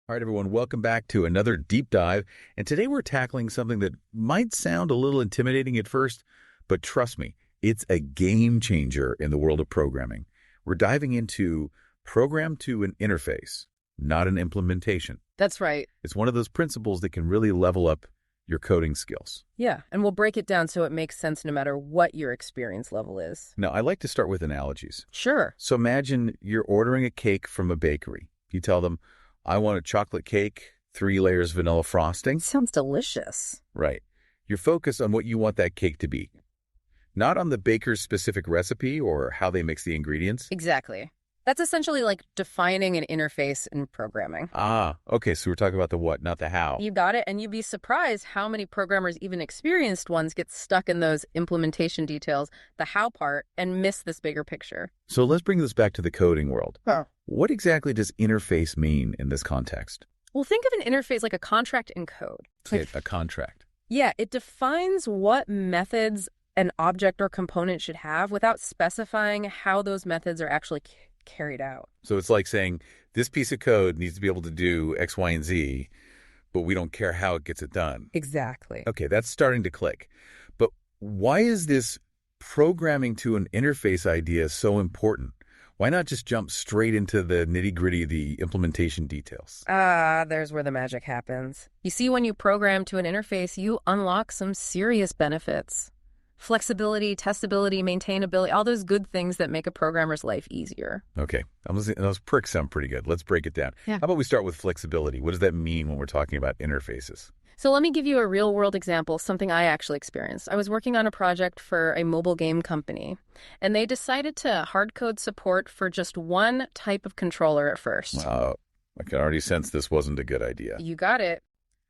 All right, everyone, welcome back to another deep dive. And today we're tackling something that might sound a little intimidating at first, but trust me, it's a game changer in the world of programming. We're diving into program to an interface, not an implementation. That's right. It's one of those principles that can really level up your coding skills. Yeah, and we'll break it down so it makes sense no matter what your experience level is. Now, I like to start with analogies. Sure. So imagine you're ordering a cake from a bakery. You tell them, I want a chocolate cake, 3 layers vanilla frosting. Sounds delicious. Right. You're focused on what you want that cake to be, not on the baker's specific recipe or how they mix the ingredients. Exactly. That's essentially like defining an interface in programming. Ah, okay, so we're talking about the what, not the how. You got it, and you'd be surprised how many programmers, even experienced ones, get stuck in those implementation details, the how part, and miss this bigger picture. So let's bring this back to the coding world. Huh. What exactly does interface mean in this context? Well, think of an interface like a contract in code. Say a contract. Yeah, it defines what methods an object or component should have without specifying how those methods are actually carried out. So it's like saying this piece of code needs to be able to do X, Y, and Z, but we don't care how it gets it done. Exactly. Okay, that's starting to click. But why is this programming to an interface idea so important? Why not just jump straight into the nitty-gritty, the implementation details? There's where the magic happens. You see, when you program to an interface, you unlock some serious benefits. Flexibility, testability, maintainability, all those good things that make a programmer's life easier. Okay, those pricks sound pretty good. Let's break it down. Yeah. How about we start with flexibility? What does that mean when we're talking about interfaces? So let me give you a real-world example, something I actually experienced. I was working on a project for a mobile game company, and they decided to hard-code support for just one type of controller at first. I can already sense this wasn't a good idea. You got it.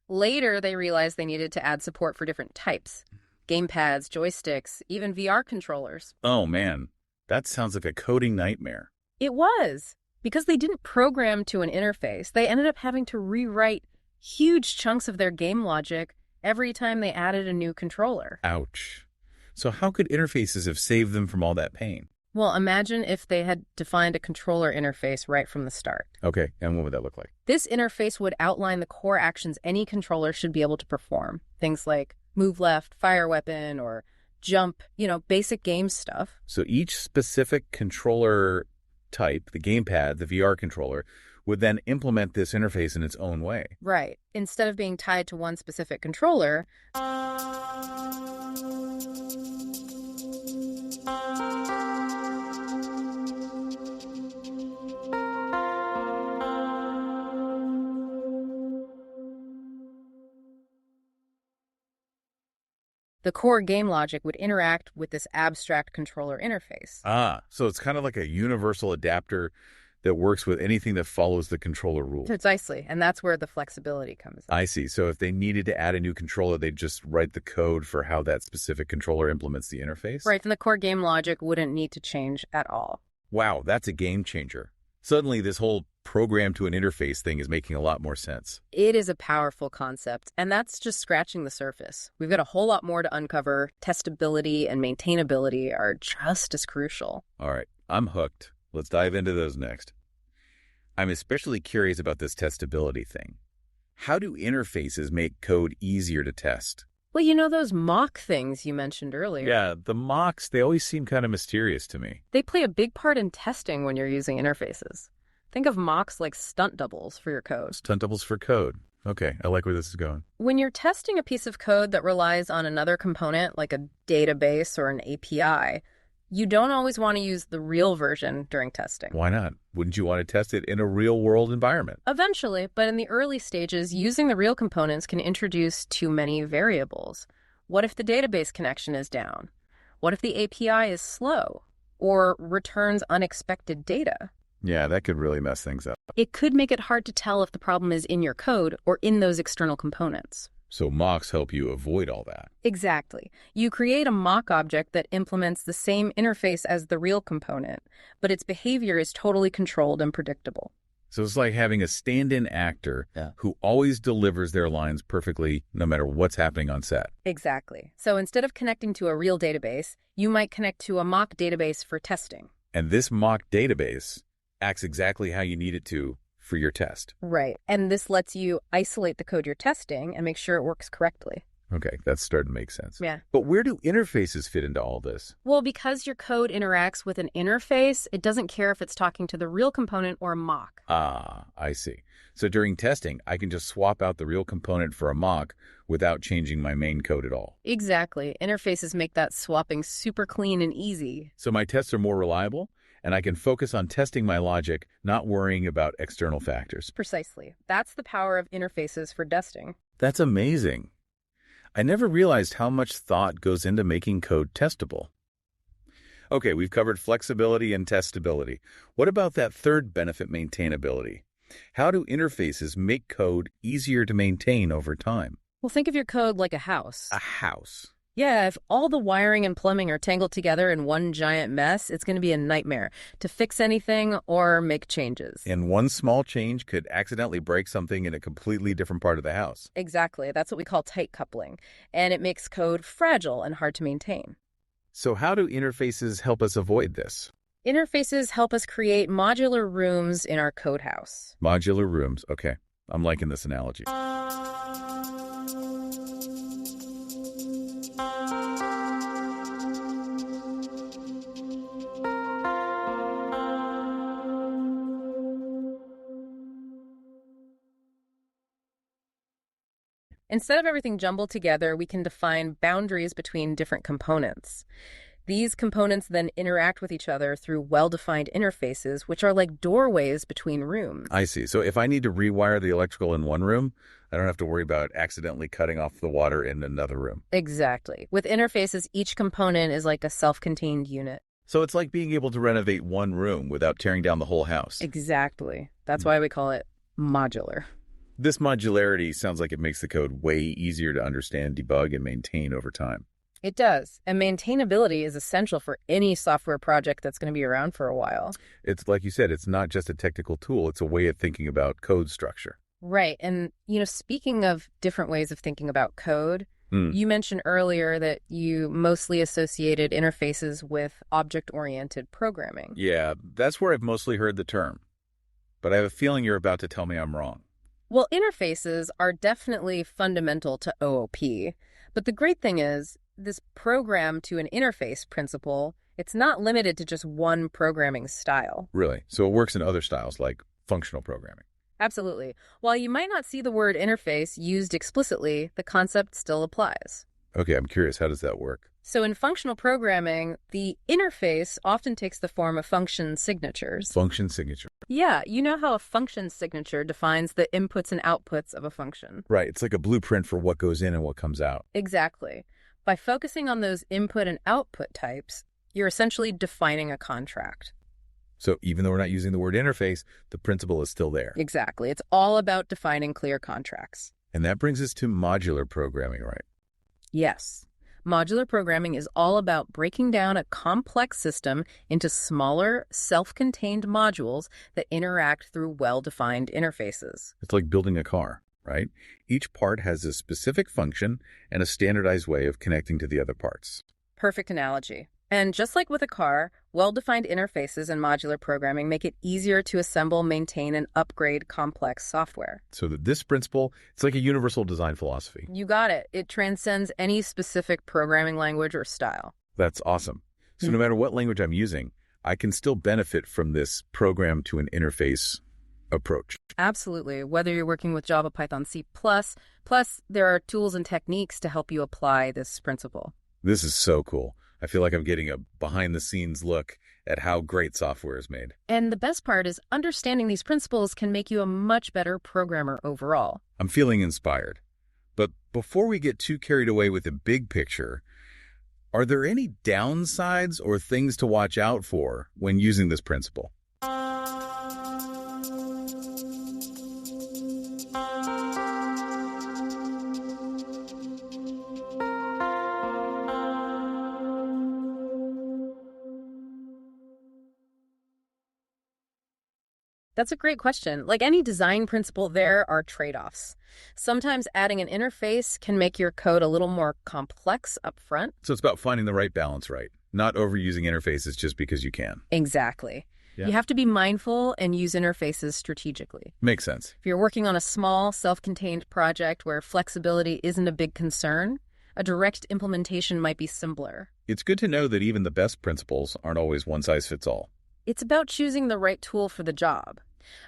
Later, they realized they needed to add support for different types. Gamepads, joysticks, even VR controllers. Oh, man. That sounds like a coding nightmare. It was. Because they didn't program to an interface, they ended up having to rewrite huge chunks of their game logic every time they added a new controller. Ouch. So how could interfaces have saved them from all that pain? Well, imagine if they had defined a controller interface right from the start. Okay, and what would that look like? This interface would outline the core actions any controller should be able to perform. Things like move left, fire weapon, or jump, basic game stuff. So each specific controller type, the gamepad, the VR controller, would then implement this interface in its own way. Right. Instead of being tied to one specific controller, the core game logic would interact with this abstract controller interface. So it's kind of like a universal adapter that works with anything that follows the controller rules. Precisely, and that's where the flexibility comes in. I see. So if they needed to add a new controller, they'd just write the code for how that specific controller implements the interface? Right, and the core game logic wouldn't need to change at all. Wow, that's a game changer. Suddenly, this whole program to an interface thing is making a lot more sense. It is a powerful concept, and that's just scratching the surface. We've got a whole lot more to uncover. Testability and maintainability are just as crucial. All right, I'm hooked. Let's dive into those next. I'm especially curious about this testability thing. How do interfaces make code easier to test? Well, those mock things you mentioned earlier. Yeah, the mocks, they always seem kind of mysterious to me. They play a big part in testing when you're using interfaces. Think of mocks like stunt doubles for your code. Stunt doubles for code. Okay, I like where this is going. When you're testing a piece of code that relies on another component, like a database or an API, you don't always want to use the real version during testing. Why not? Wouldn't you want to test it in a real-world environment? Eventually, but in the early stages, using the real components can introduce too many variables. What if the database connection is down? What if the API is slow or returns unexpected data? Yeah, that could really mess things up. It could make it hard to tell if the problem is in your code or in those external components. So mocks help you avoid all that. Exactly. You create a mock object that implements the same interface as the real component, but its behavior is totally controlled and predictable. So it's like having a stand-in actor who always delivers their lines perfectly no matter what's happening on set. Exactly. So instead of connecting to a real database, you might connect to a mock database for testing. And this mock database acts exactly how you need it to for your test. Right. And this lets you isolate the code you're testing and make sure it works correctly. Okay, that's starting to make sense. Yeah. But where do interfaces fit into all this? Well, because your code interacts with an interface, it doesn't care if it's talking to the real component or a mock. Ah, I see. So during testing, I can just swap out the real component for a mock without changing my main code at all. Exactly. Interfaces make that swapping super clean and easy. So my tests are more reliable, and I can focus on testing my logic, not worrying about external factors. Precisely. That's the power of interfaces for testing. That's amazing. I never realized how much thought goes into making code testable. Okay, we've covered flexibility and testability. What about that third benefit, maintainability? How do interfaces make code easier to maintain over time? Well, think of your code like a house. A house. Yeah, if all the wiring and plumbing are tangled together in one giant mess, it's going to be a nightmare to fix anything or make changes. And one small change could accidentally break something in a completely different part of the house. Exactly. That's what we call tight coupling. And it makes code fragile and hard to maintain. So how do interfaces help us avoid this? Interfaces help us create modular rooms in our code house. Modular rooms. Okay, I'm liking this analogy. Instead of everything jumbled together, we can define boundaries between different components. These components then interact with each other through well-defined interfaces, which are like doorways between rooms. I see. So if I need to rewire the electrical in one room, I don't have to worry about accidentally cutting off the water in another room. Exactly. With interfaces, each component is like a self-contained unit. So it's like being able to renovate one room without tearing down the whole house. Exactly. That's why we call it modular. This modularity sounds like it makes the code way easier to understand, debug, and maintain over time. It does. And maintainability is essential for any software project that's going to be around for a while. It's like you said, it's not just a technical tool, it's a way of thinking about code structure. Right. And, speaking of different ways of thinking about code, you mentioned earlier that you mostly associated interfaces with object-oriented programming. Yeah, that's where I've mostly heard the term. But I have a feeling you're about to tell me I'm wrong. Well, interfaces are definitely fundamental to OOP. But the great thing is, this program to an interface principle, it's not limited to just one programming style. Really? So it works in other styles like functional programming. Absolutely. While you might not see the word interface used explicitly, the concept still applies. Okay, I'm curious, how does that work? So in functional programming, the interface often takes the form of function signatures. Function signature. Yeah, you know how a function signature defines the inputs and outputs of a function. Right, it's like a blueprint for what goes in and what comes out. Exactly. By focusing on those input and output types, you're essentially defining a contract. So even though we're not using the word interface, the principle is still there. Exactly. It's all about defining clear contracts. And that brings us to modular programming, right? Yes. Modular programming is all about breaking down a complex system into smaller, self-contained modules that interact through well-defined interfaces. It's like building a car, right? Each part has a specific function and a standardized way of connecting to the other parts. Perfect analogy. And just like with a car, well-defined interfaces and modular programming make it easier to assemble, maintain, and upgrade complex software. So that this principle, it's like a universal design philosophy. You got it. It transcends any specific programming language or style. That's awesome. So no matter what language I'm using, I can still benefit from this program to an interface approach. Absolutely. Whether you're working with Java, Python, C++, plus there are tools and techniques to help you apply this principle. This is so cool. I feel like I'm getting a behind-the-scenes look at how great software is made. And the best part is understanding these principles can make you a much better programmer overall. I'm feeling inspired. But before we get too carried away with the big picture, are there any downsides or things to watch out for when using this principle? That's a great question. Like any design principle, there are trade-offs. Sometimes adding an interface can make your code a little more complex up front. So it's about finding the right balance, right? Not overusing interfaces just because you can. Exactly. Yeah. You have to be mindful and use interfaces strategically. Makes sense. If you're working on a small, self-contained project where flexibility isn't a big concern, a direct implementation might be simpler. It's good to know that even the best principles aren't always one size fits all. It's about choosing the right tool for the job.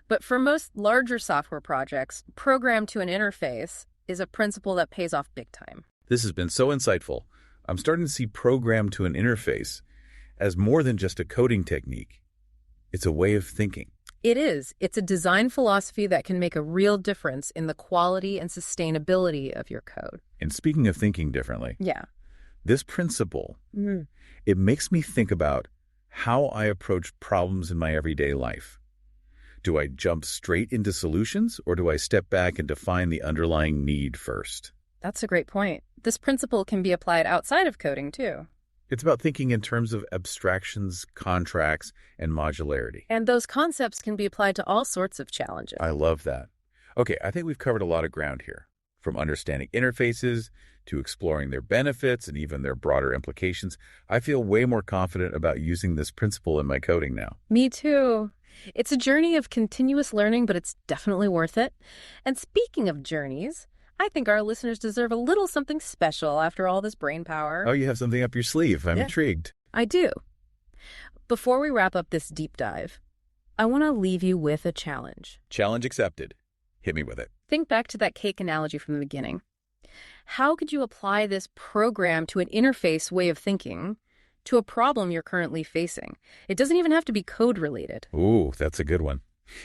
But for most larger software projects, program to an interface is a principle that pays off big time. This has been so insightful. I'm starting to see program to an interface as more than just a coding technique. It's a way of thinking. It is. It's a design philosophy that can make a real difference in the quality and sustainability of your code. And speaking of thinking differently, Yeah. this principle, it makes me think about how I approach problems in my everyday life. Do I jump straight into solutions, or do I step back and define the underlying need first? That's a great point. This principle can be applied outside of coding, too. It's about thinking in terms of abstractions, contracts, and modularity. And those concepts can be applied to all sorts of challenges. I love that. Okay, I think we've covered a lot of ground here, from understanding interfaces to exploring their benefits and even their broader implications. I feel way more confident about using this principle in my coding now. Me too. It's a journey of continuous learning, but it's definitely worth it. And speaking of journeys, I think our listeners deserve a little something special after all this brain power. Oh, you have something up your sleeve. I'm intrigued. I do. Before we wrap up this deep dive, I want to leave you with a challenge. Challenge accepted. Hit me with it. Think back to that cake analogy from the beginning. How could you apply this program to an interface way of thinking to a problem you're currently facing? It doesn't even have to be code related. Ooh, that's a good one.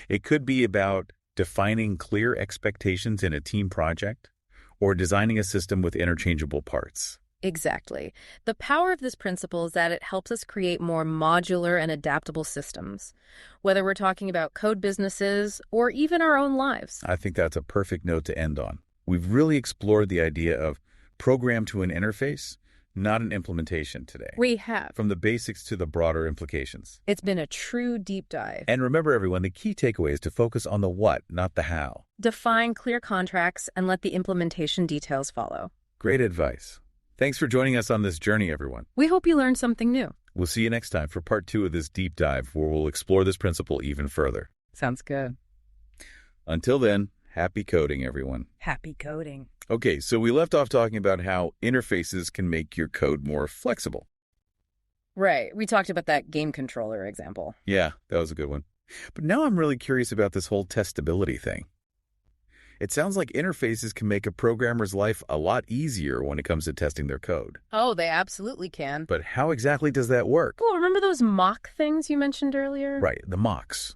It could be about defining clear expectations in a team project or designing a system with interchangeable parts. Exactly. The power of this principle is that it helps us create more modular and adaptable systems, whether we're talking about code businesses or even our own lives. I think that's a perfect note to end on. We've really explored the idea of program to an interface, not an implementation today. We have. From the basics to the broader implications. It's been a true deep dive. And remember, everyone, the key takeaway is to focus on the what, not the how. Define clear contracts and let the implementation details follow. Great advice. Thanks for joining us on this journey, everyone. We hope you learned something new. We'll see you next time for part 2 of this deep dive, where we'll explore this principle even further. Sounds good. Until then, happy coding, everyone. Happy coding. Okay, so we left off talking about how interfaces can make your code more flexible. Right. We talked about that game controller example. Yeah, that was a good one. But now I'm really curious about this whole testability thing. It sounds like interfaces can make a programmer's life a lot easier when it comes to testing their code. Oh, they absolutely can. But how exactly does that work? Oh, remember those mock things you mentioned earlier? Right, the mocks.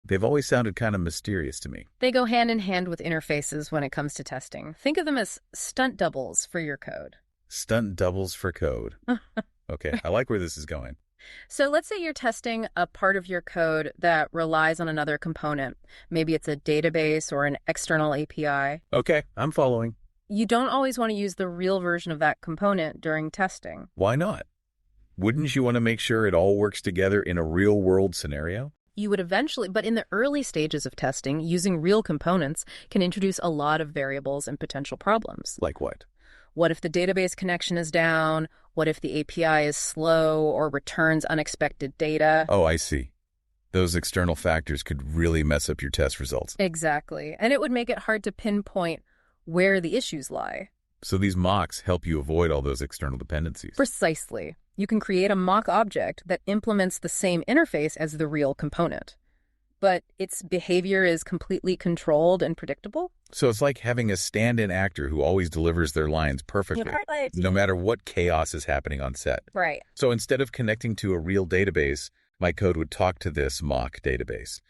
They've always sounded kind of mysterious to me. They go hand in hand with interfaces when it comes to testing. Think of them as stunt doubles for your code. Stunt doubles for code. Okay, I like where this is going. So let's say you're testing a part of your code that relies on another component. Maybe it's a database or an external API. Okay, I'm following. You don't always want to use the real version of that component during testing. Why not? Wouldn't you want to make sure it all works together in a real-world scenario? You would eventually, but in the early stages of testing, using real components can introduce a lot of variables and potential problems. Like what? What if the database connection is down? What if the API is slow or returns unexpected data? Oh, I see. Those external factors could really mess up your test results. Exactly. And it would make it hard to pinpoint where the issues lie. So these mocks help you avoid all those external dependencies. Precisely. You can create a mock object that implements the same interface as the real component, but its behavior is completely controlled and predictable. So it's like having a stand-in actor who always delivers their lines perfectly, no matter what chaos is happening on set. Right. So instead of connecting to a real database, my code would talk to this mock database.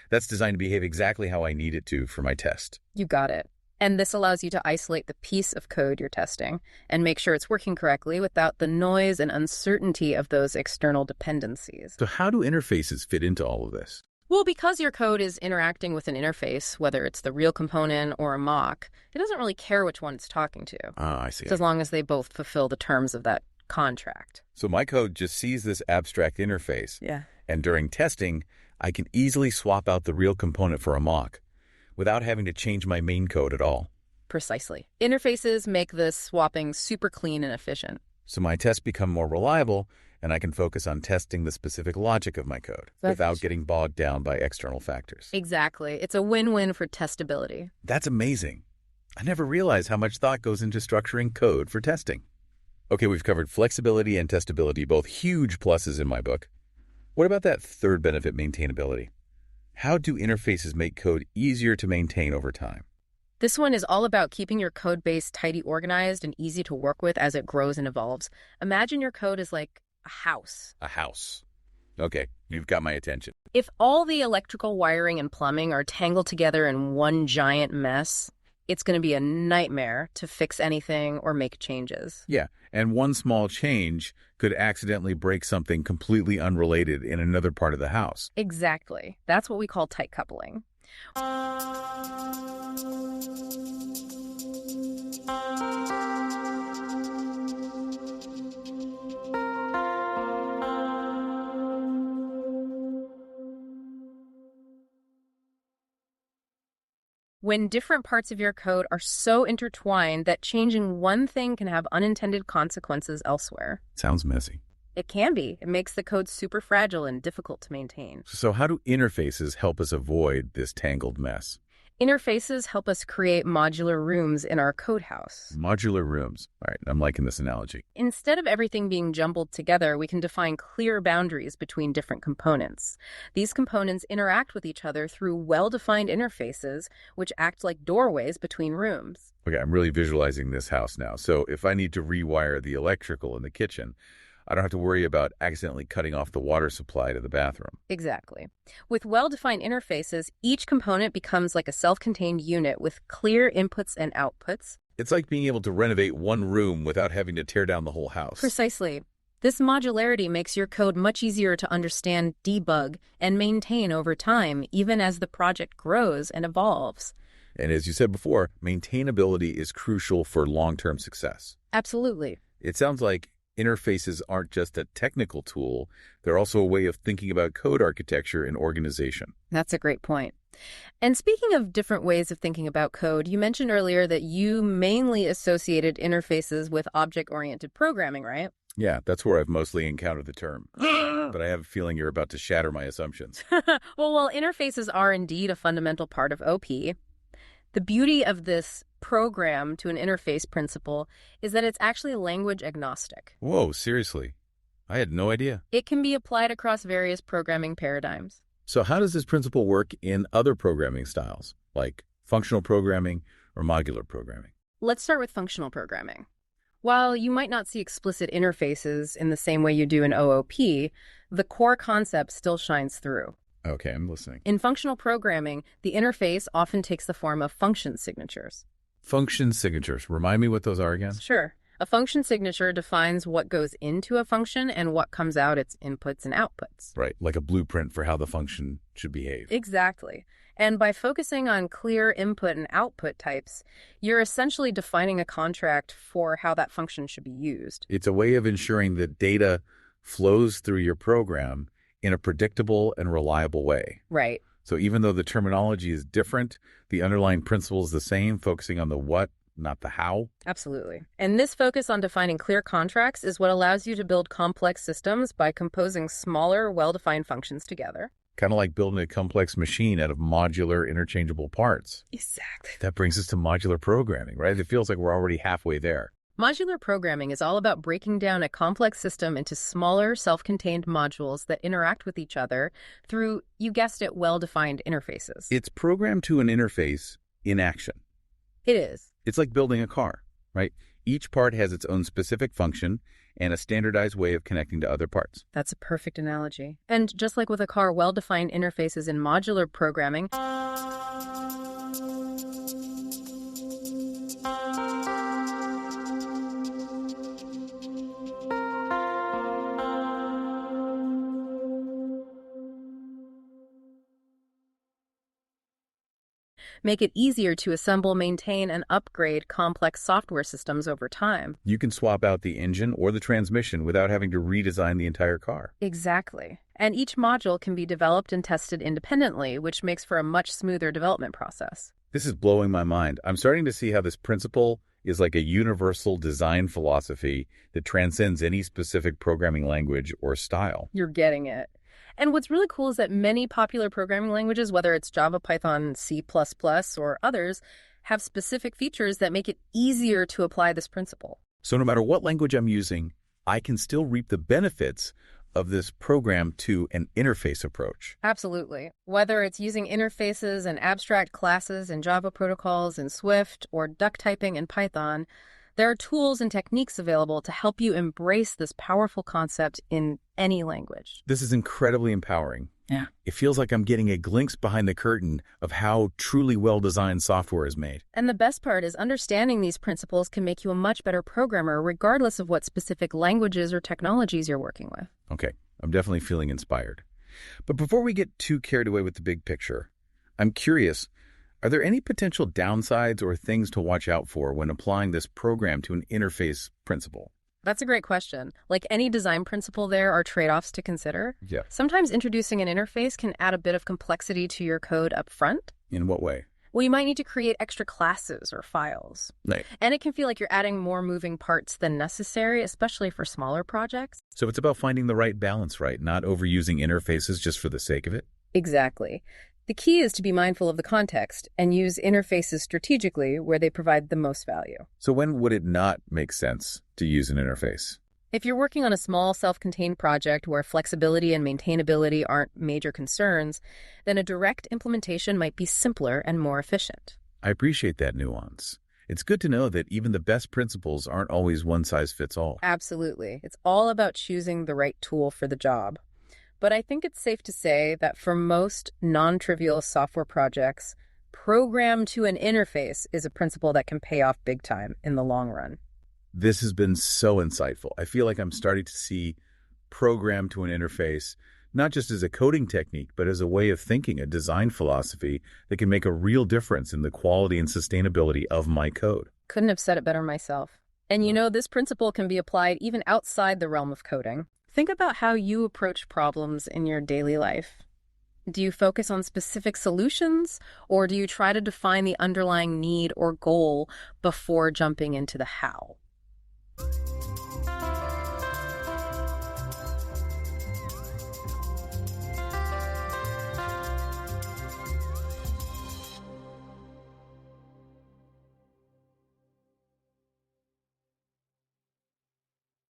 That's designed to behave exactly how I need it to for my test. You got it. And this allows you to isolate the piece of code you're testing and make sure it's working correctly without the noise and uncertainty of those external dependencies. So how do interfaces fit into all of this? Well, because your code is interacting with an interface, whether it's the real component or a mock, it doesn't really care which one it's talking to. Ah, I see. As long as they both fulfill the terms of that contract. So my code just sees this abstract interface. Yeah. And during testing, I can easily swap out the real component for a mock without having to change my main code at all. Precisely. Interfaces make this swapping super clean and efficient. So my tests become more reliable, and I can focus on testing the specific logic of my code without getting bogged down by external factors. Exactly. It's a win-win for testability. That's amazing. I never realized how much thought goes into structuring code for testing. Okay, we've covered flexibility and testability, both huge pluses in my book. What about that third benefit, maintainability? How do interfaces make code easier to maintain over time? This one is all about keeping your code base tidy, organized, and easy to work with as it grows and evolves. Imagine your code is like a house. A house. Okay, you've got my attention. If all the electrical wiring and plumbing are tangled together in one giant mess, it's going to be a nightmare to fix anything or make changes. Yeah, and one small change could accidentally break something completely unrelated in another part of the house. Exactly. That's what we call tight coupling. When different parts of your code are so intertwined that changing one thing can have unintended consequences elsewhere. Sounds messy. It can be. It makes the code super fragile and difficult to maintain. So how do interfaces help us avoid this tangled mess? Interfaces help us create modular rooms in our code house. Modular rooms. All right, I'm liking this analogy. Instead of everything being jumbled together, we can define clear boundaries between different components. These components interact with each other through well-defined interfaces, which act like doorways between rooms. Okay, I'm really visualizing this house now. So if I need to rewire the electrical in the kitchen, I don't have to worry about accidentally cutting off the water supply to the bathroom. Exactly. With well-defined interfaces, each component becomes like a self-contained unit with clear inputs and outputs. It's like being able to renovate one room without having to tear down the whole house. Precisely. This modularity makes your code much easier to understand, debug, and maintain over time, even as the project grows and evolves. And as you said before, maintainability is crucial for long-term success. Absolutely. It sounds like interfaces aren't just a technical tool, they're also a way of thinking about code architecture and organization. That's a great point. And speaking of different ways of thinking about code, you mentioned earlier that you mainly associated interfaces with object-oriented programming, right? Yeah, that's where I've mostly encountered the term. But I have a feeling you're about to shatter my assumptions. Well, while interfaces are indeed a fundamental part of OP, the beauty of this program to an interface principle is that it's actually language agnostic. Whoa, seriously? I had no idea. It can be applied across various programming paradigms. So how does this principle work in other programming styles, like functional programming or modular programming? Let's start with functional programming. While you might not see explicit interfaces in the same way you do in OOP, the core concept still shines through. Okay, I'm listening. In functional programming, the interface often takes the form of function signatures. Function signatures. Remind me what those are again? Sure. A function signature defines what goes into a function and what comes out its inputs and outputs. Right, like a blueprint for how the function should behave. Exactly. And by focusing on clear input and output types, you're essentially defining a contract for how that function should be used. It's a way of ensuring that data flows through your program in a predictable and reliable way. Right. So even though the terminology is different, the underlying principle is the same, focusing on the what, not the how. Absolutely. And this focus on defining clear contracts is what allows you to build complex systems by composing smaller, well-defined functions together. Kind of like building a complex machine out of modular, interchangeable parts. Exactly. That brings us to modular programming, right? It feels like we're already halfway there. Modular programming is all about breaking down a complex system into smaller, self-contained modules that interact with each other through, you guessed it, well-defined interfaces. It's programmed to an interface in action. It is. It's like building a car, right? Each part has its own specific function and a standardized way of connecting to other parts. That's a perfect analogy. And just like with a car, well-defined interfaces in modular programming make it easier to assemble, maintain, and upgrade complex software systems over time. You can swap out the engine or the transmission without having to redesign the entire car. Exactly. And each module can be developed and tested independently, which makes for a much smoother development process. This is blowing my mind. I'm starting to see how this principle is like a universal design philosophy that transcends any specific programming language or style. You're getting it. And what's really cool is that many popular programming languages, whether it's Java, Python, C++, or others, have specific features that make it easier to apply this principle. So no matter what language I'm using, I can still reap the benefits of this program to an interface approach. Absolutely. Whether it's using interfaces and abstract classes in Java protocols in Swift or duck typing in Python, there are tools and techniques available to help you embrace this powerful concept in any language. This is incredibly empowering. Yeah. It feels like I'm getting a glimpse behind the curtain of how truly well-designed software is made. And the best part is understanding these principles can make you a much better programmer regardless of what specific languages or technologies you're working with. Okay, I'm definitely feeling inspired. But before we get too carried away with the big picture, I'm curious, are there any potential downsides or things to watch out for when applying this program to an interface principle? That's a great question. Like any design principle, there are trade-offs to consider. Yeah. Sometimes introducing an interface can add a bit of complexity to your code up front. In what way? Well, you might need to create extra classes or files. Right. And it can feel like you're adding more moving parts than necessary, especially for smaller projects. So it's about finding the right balance, right? Not overusing interfaces just for the sake of it? Exactly. The key is to be mindful of the context and use interfaces strategically where they provide the most value. So when would it not make sense to use an interface? If you're working on a small self-contained project where flexibility and maintainability aren't major concerns, then a direct implementation might be simpler and more efficient. I appreciate that nuance. It's good to know that even the best principles aren't always one size fits all. Absolutely. It's all about choosing the right tool for the job. But I think it's safe to say that for most non-trivial software projects, program to an interface is a principle that can pay off big time in the long run. This has been so insightful. I feel like I'm starting to see program to an interface, not just as a coding technique, but as a way of thinking, a design philosophy that can make a real difference in the quality and sustainability of my code. Couldn't have said it better myself. And you know, this principle can be applied even outside the realm of coding. Think about how you approach problems in your daily life. Do you focus on specific solutions, or do you try to define the underlying need or goal before jumping into the how?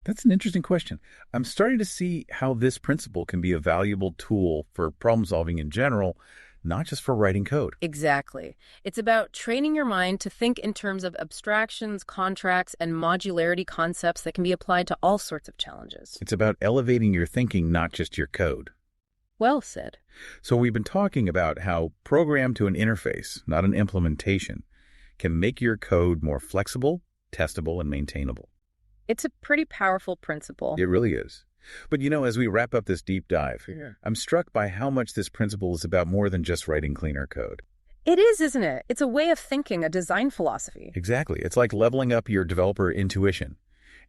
That's an interesting question. I'm starting to see how this principle can be a valuable tool for problem solving in general, not just for writing code. Exactly. It's about training your mind to think in terms of abstractions, contracts, and modularity concepts that can be applied to all sorts of challenges. It's about elevating your thinking, not just your code. Well said. So we've been talking about how program to an interface, not an implementation, can make your code more flexible, testable, and maintainable. It's a pretty powerful principle. It really is. But you know, as we wrap up this deep dive, I'm struck by how much this principle is about more than just writing cleaner code. It is, isn't it? It's a way of thinking, a design philosophy. Exactly. It's like leveling up your developer intuition.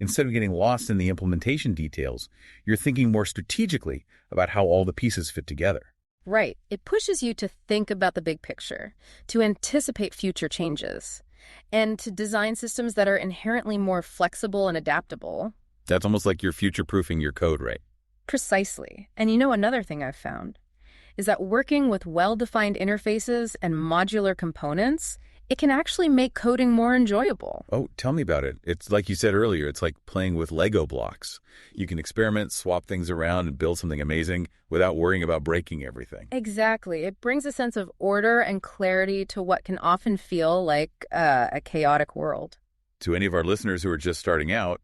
Instead of getting lost in the implementation details, you're thinking more strategically about how all the pieces fit together. Right. It pushes you to think about the big picture, to anticipate future changes, and to design systems that are inherently more flexible and adaptable. That's almost like you're future-proofing your code, right? Precisely. And you know, another thing I've found is that working with well-defined interfaces and modular components, it can actually make coding more enjoyable. Oh, tell me about it. It's like you said earlier, it's like playing with Lego blocks. You can experiment, swap things around, and build something amazing without worrying about breaking everything. Exactly. It brings a sense of order and clarity to what can often feel like a chaotic world. To any of our listeners who are just starting out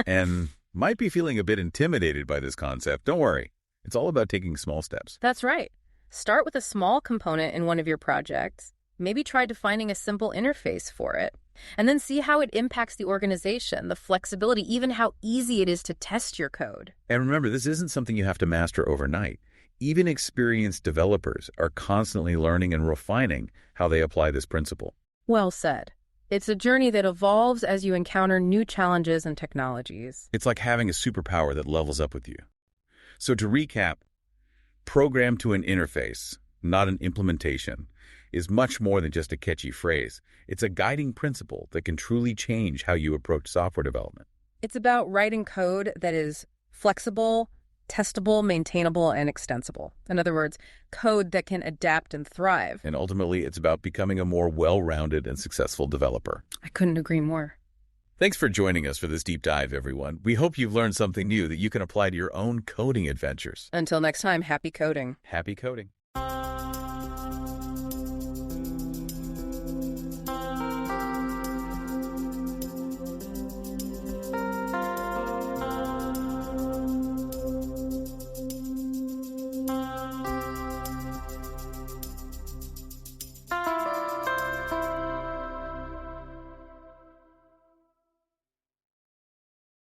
and might be feeling a bit intimidated by this concept, don't worry. It's all about taking small steps. That's right. Start with a small component in one of your projects. Maybe try defining a simple interface for it, and then see how it impacts the organization, the flexibility, even how easy it is to test your code. And remember, this isn't something you have to master overnight. Even experienced developers are constantly learning and refining how they apply this principle. Well said. It's a journey that evolves as you encounter new challenges and technologies. It's like having a superpower that levels up with you. So to recap, program to an interface, not an implementation, is much more than just a catchy phrase. It's a guiding principle that can truly change how you approach software development. It's about writing code that is flexible, testable, maintainable, and extensible. In other words, code that can adapt and thrive. And ultimately, it's about becoming a more well-rounded and successful developer. I couldn't agree more. Thanks for joining us for this deep dive, everyone. We hope you've learned something new that you can apply to your own coding adventures. Until next time, happy coding. Happy coding.